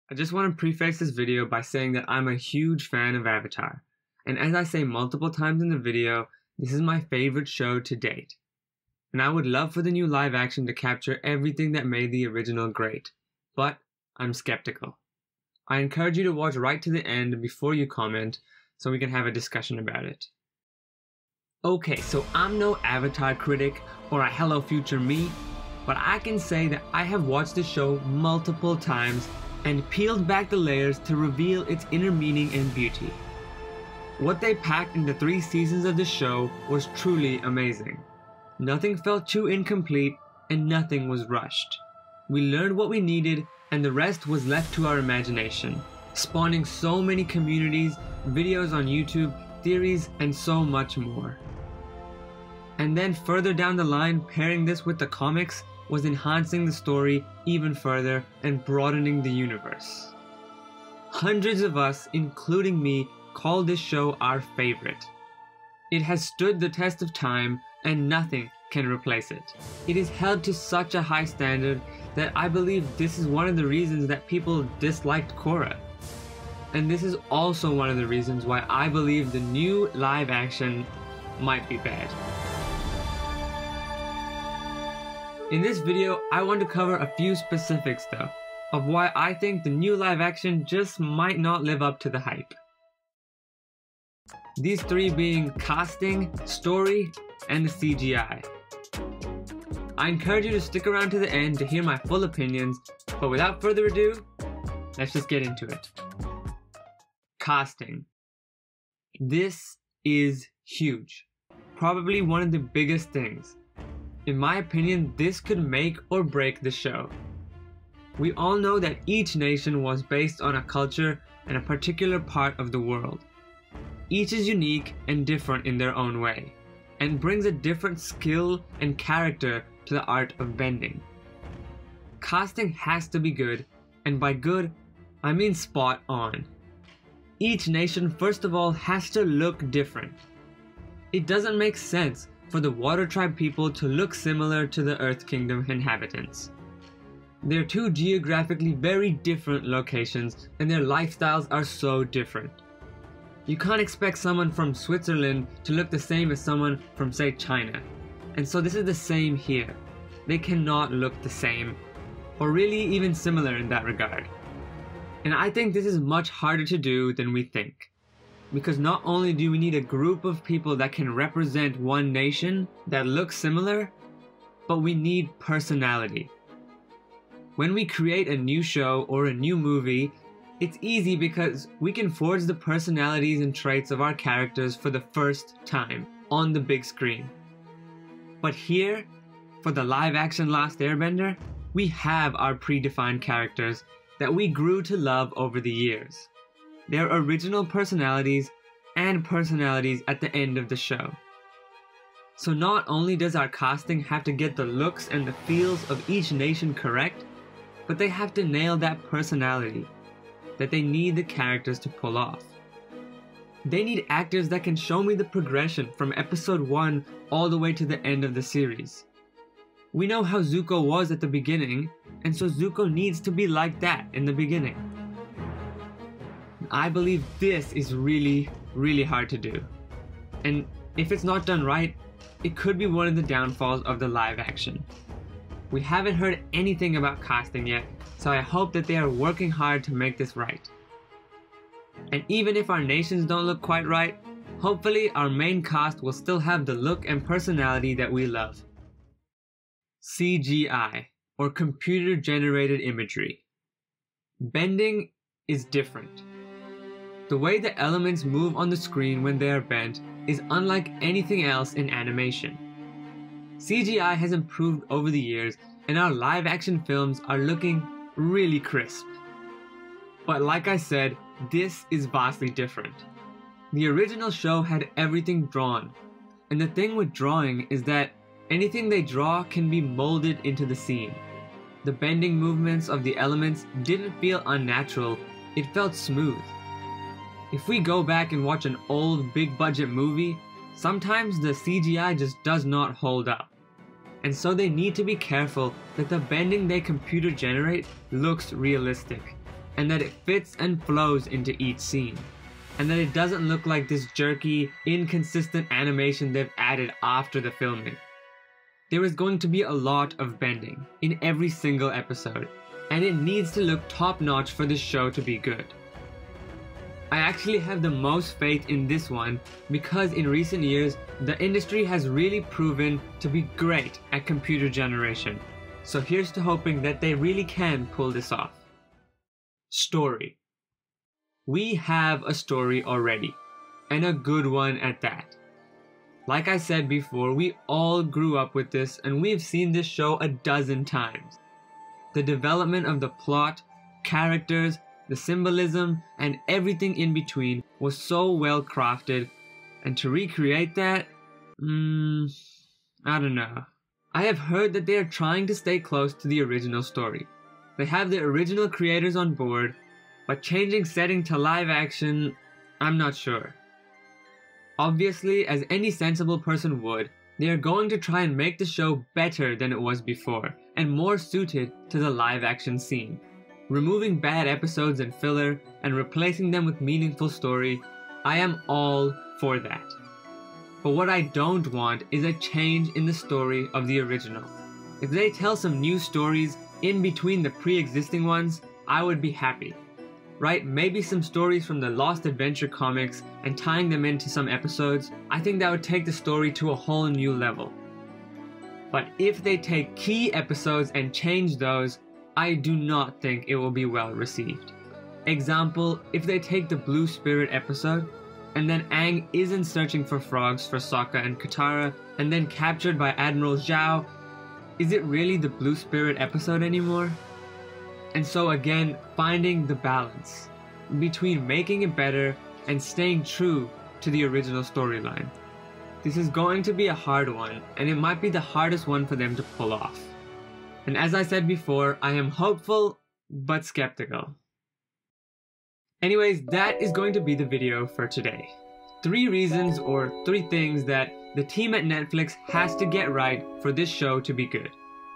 I just want to preface this video by saying that I'm a huge fan of Avatar, and as I say multiple times in the video, this is my favorite show to date. And I would love for the new live action to capture everything that made the original great, but I'm skeptical. I encourage you to watch right to the end before you comment so we can have a discussion about it. Okay, so I'm no Avatar critic or a Hello Future me, but I can say that I have watched the show multiple times and peeled back the layers to reveal its inner meaning and beauty. What they packed into 3 seasons of the show was truly amazing. Nothing felt too incomplete and nothing was rushed. We learned what we needed and the rest was left to our imagination, spawning so many communities, videos on YouTube, theories, and so much more. And then further down the line, pairing this with the comics was enhancing the story even further and broadening the universe. Hundreds of us, including me, call this show our favorite. It has stood the test of time and nothing can replace it. It is held to such a high standard that I believe this is one of the reasons that people disliked Korra. And this is also one of the reasons why I believe the new live action might be bad. In this video, I want to cover a few specifics though, of why I think the new live action just might not live up to the hype. These 3 being casting, story, and the CGI. I encourage you to stick around to the end to hear my full opinions, but without further ado, let's just get into it. Casting. This is huge. Probably one of the biggest things. In my opinion, this could make or break the show. We all know that each nation was based on a culture and a particular part of the world. Each is unique and different in their own way, and brings a different skill and character to the art of bending. Casting has to be good, and by good, I mean spot on. Each nation first of all has to look different. It doesn't make sense for the Water Tribe people to look similar to the Earth Kingdom inhabitants. They're 2 geographically very different locations and their lifestyles are so different. You can't expect someone from Switzerland to look the same as someone from, say, China. And so this is the same here. They cannot look the same, or really even similar in that regard. And I think this is much harder to do than we think. Because not only do we need a group of people that can represent one nation that looks similar, but we need personality. When we create a new show or a new movie, it's easy because we can forge the personalities and traits of our characters for the first time on the big screen. But here, for the live action Last Airbender, we have our predefined characters that we grew to love over the years. Their original personalities and personalities at the end of the show. So not only does our casting have to get the looks and the feels of each nation correct, but they have to nail that personality that they need the characters to pull off. They need actors that can show me the progression from episode 1 all the way to the end of the series. We know how Zuko was at the beginning, and so Zuko needs to be like that in the beginning. I believe this is really hard to do. And if it's not done right, it could be one of the downfalls of the live action. We haven't heard anything about casting yet, so I hope that they are working hard to make this right. And even if our nations don't look quite right, hopefully our main cast will still have the look and personality that we love. CGI, or computer generated imagery. Bending is different. The way the elements move on the screen when they are bent is unlike anything else in animation. CGI has improved over the years and our live action films are looking really crisp. But like I said, this is vastly different. The original show had everything drawn, and the thing with drawing is that anything they draw can be molded into the scene. The bending movements of the elements didn't feel unnatural, it felt smooth. If we go back and watch an old big budget movie, sometimes the CGI just does not hold up. And so they need to be careful that the bending they computer generate looks realistic. and that it fits and flows into each scene, and that it doesn't look like this jerky, inconsistent animation they've added after the filming. There is going to be a lot of bending in every single episode, and it needs to look top-notch for this show to be good. I actually have the most faith in this one because in recent years, the industry has really proven to be great at computer generation. So here's to hoping that they really can pull this off. Story. We have a story already, and a good one at that. Like I said before, we all grew up with this and we've seen this show a dozen times. The development of the plot, characters, the symbolism, and everything in between was so well crafted, and to recreate that, I don't know. I have heard that they are trying to stay close to the original story. They have the original creators on board, but changing setting to live action, I'm not sure. Obviously, as any sensible person would, they are going to try and make the show better than it was before, and more suited to the live action scene. Removing bad episodes and filler, and replacing them with meaningful story, I am all for that. But what I don't want is a change in the story of the original. If they tell some new stories in between the pre-existing ones, I would be happy. Right, maybe some stories from the Lost Adventure comics and tying them into some episodes, I think that would take the story to a whole new level. But if they take key episodes and change those, I do not think it will be well received. Example, if they take the Blue Spirit episode, and then Aang isn't searching for frogs for Sokka and Katara, and then captured by Admiral Zhao, is it really the Blue Spirit episode anymore? And so again, finding the balance between making it better and staying true to the original storyline. This is going to be a hard one, and it might be the hardest one for them to pull off. And as I said before, I am hopeful, but skeptical. Anyways, that is going to be the video for today. 3 reasons or 3 things that the team at Netflix has to get right for this show to be good.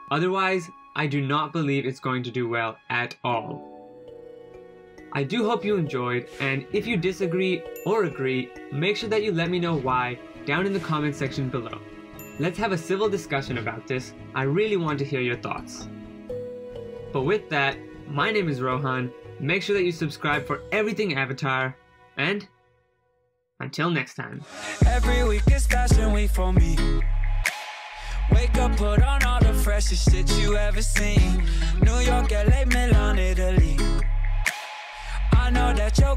Otherwise, I do not believe it's going to do well at all. I do hope you enjoyed, and if you disagree or agree, make sure that you let me know why down in the comment section below. Let's have a civil discussion about this. I really want to hear your thoughts. But with that, my name is Rohan. Make sure that you subscribe for everything Avatar, and until next time. Every week is fashion week for me. Wake up, put on all the freshest shit you ever seen. New York, LA, Milan, Italy. I know that you're